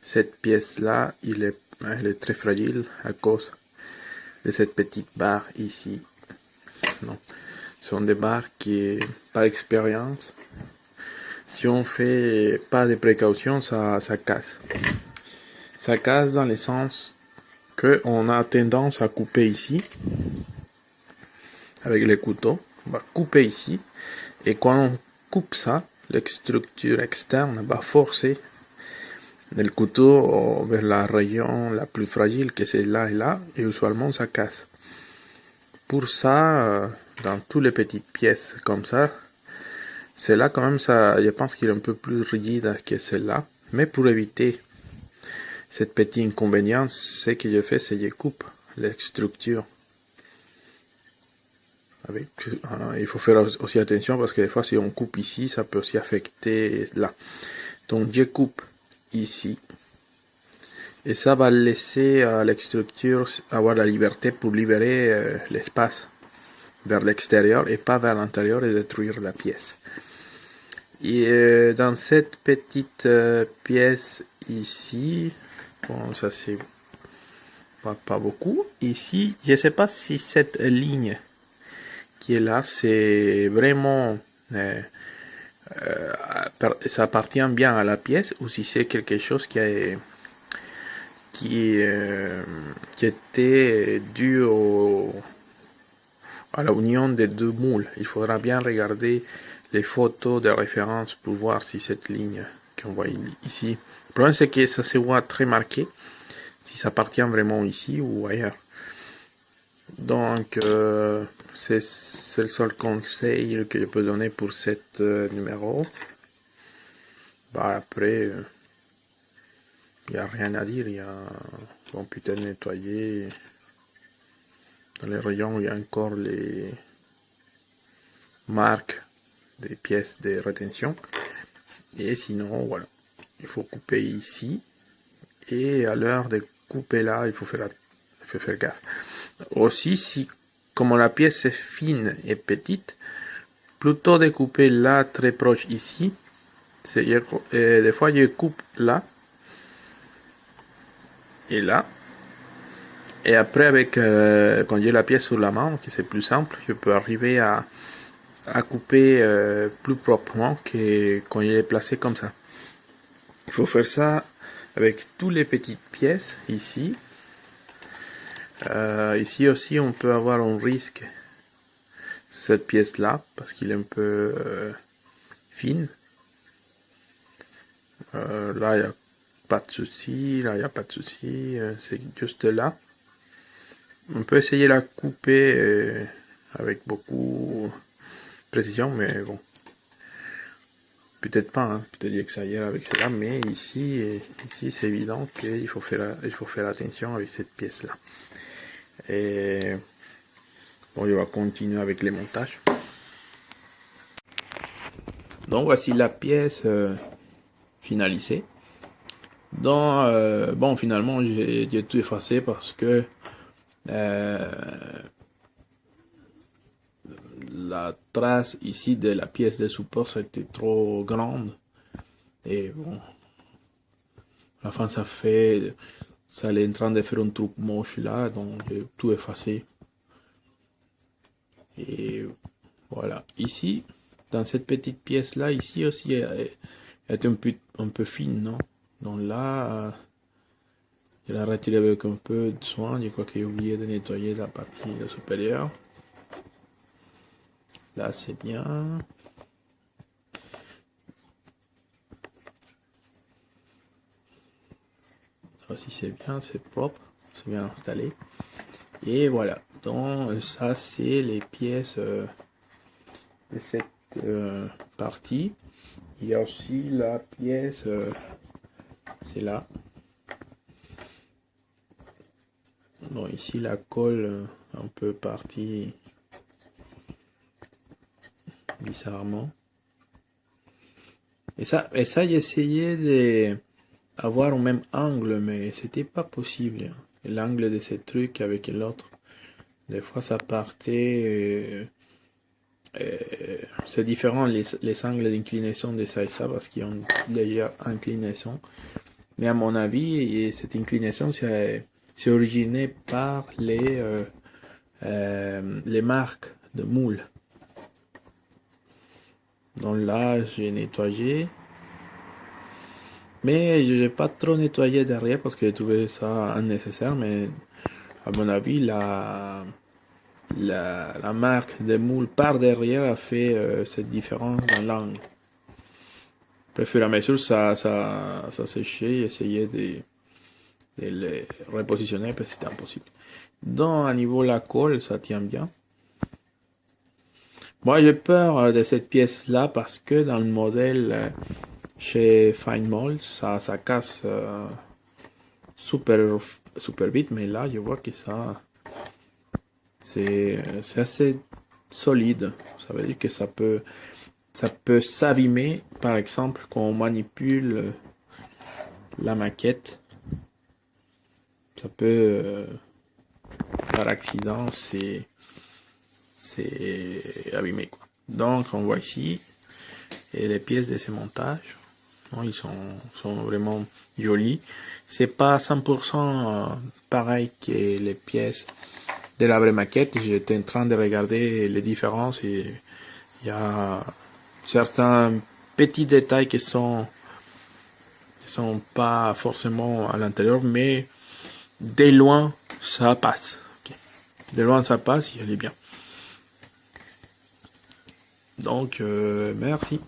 cette pièce-là, elle est très fragile à cause de cette petite barre ici. Non. Ce sont des barres qui, par expérience, si on fait pas de précautions, ça casse. Ça casse dans le sens qu'on a tendance à couper ici, avec les couteaux. On va couper ici, et quand on coupe ça, la structure externe va forcer le couteau vers la région la plus fragile, que c'est là et là, et usuellement ça casse. Pour ça, dans toutes les petites pièces comme ça, celle-là quand même, ça, je pense qu'il est un peu plus rigide que celle-là. Mais pour éviter cette petit inconvénient, ce que je fais, c'est que je coupe les structures. Il faut faire aussi attention parce que des fois, si on coupe ici, ça peut aussi affecter là. Donc, je coupe ici. Et ça va laisser à la structure avoir la liberté pour libérer l'espace vers l'extérieur et pas vers l'intérieur et détruire la pièce. Et dans cette petite pièce ici, bon, ça c'est pas beaucoup. Ici, je ne sais pas si cette ligne qui est là, c'est vraiment ça appartient bien à la pièce ou si c'est quelque chose qui était dû à la union des deux moules. Il faudra bien regarder les photos de référence pour voir si cette ligne qu'on voit ici. Le problème c'est que ça se voit très marqué si ça appartient vraiment ici ou ailleurs. Donc c'est le seul conseil que je peux donner pour cet numéro. Après il n'y a rien à dire, on peut peut-être nettoyer dans les rayons où il y a encore les marques des pièces de rétention. Et sinon, voilà, il faut couper ici. Et à l'heure de couper là, il faut faire gaffe. Aussi, si comme la pièce est fine et petite, plutôt de couper là très proche ici. Des fois, je coupe là et là. Et après, avec quand j'ai la pièce sur la main, qui c'est plus simple, je peux arriver à couper plus proprement que quand il est placé comme ça. Il faut faire ça avec toutes les petites pièces ici. Ici aussi, on peut avoir un risque cette pièce là parce qu'il est un peu fine. Là, il n'y a pas de souci. Là, il n'y a pas de souci. C'est juste là. On peut essayer de la couper avec beaucoup de précision, mais bon. Peut-être pas, hein. Peut-être j'exagère avec cela, mais ici c'est évident qu'il faut faire attention avec cette pièce-là. Et bon, je vais continuer avec les montages. Donc voici la pièce finalisée. Donc bon, finalement j'ai tout effacé parce que la trace ici de la pièce de support c'était trop grande et bon à la fin ça est en train de faire un truc moche là, donc j'ai tout effacé. Et voilà, ici dans cette petite pièce là, ici aussi elle est un peu fine, non? Donc là je la retire avec un peu de soin. Je crois que j'ai oublié de nettoyer la partie supérieure. Là c'est bien. Là aussi c'est bien, c'est propre, c'est bien installé. Et voilà, donc ça c'est les pièces de cette partie. Il y a aussi la pièce, c'est là. Bon, ici la colle un peu partie bizarrement. Et ça j'ai essayé d'avoir au même angle, mais c'était pas possible. L'angle de ce truc avec l'autre. Des fois ça partait. C'est différent les angles d'inclinaison de ça et ça parce qu'ils ont une légère inclinaison. Mais à mon avis, cette inclinaison c'est originé par les marques de moules. Donc là, j'ai nettoyé. Mais je n'ai pas trop nettoyé derrière parce que j'ai trouvé ça nécessaire. Mais à mon avis, la marque de moule par derrière a fait cette différence dans l'angle. Au fur et à mesure, ça séchait, essayait de les repositionner, mais c'était impossible. Donc, à niveau de la colle, ça tient bien. Moi, j'ai peur de cette pièce-là parce que dans le modèle chez Fine Mold, ça casse super vite, mais là, je vois que c'est assez solide. Ça veut dire que ça peut s'abîmer, par exemple, quand on manipule la maquette. Ça peut, par accident, c'est abîmé, quoi. Donc, on voit ici, et les pièces de cémentage, bon, ils sont vraiment jolis. C'est pas 100% pareil que les pièces de la vraie maquette. J'étais en train de regarder les différences et il y a certains petits détails qui sont pas forcément à l'intérieur, mais de loin ça passe. Okay. De loin ça passe, il est bien. Donc merci.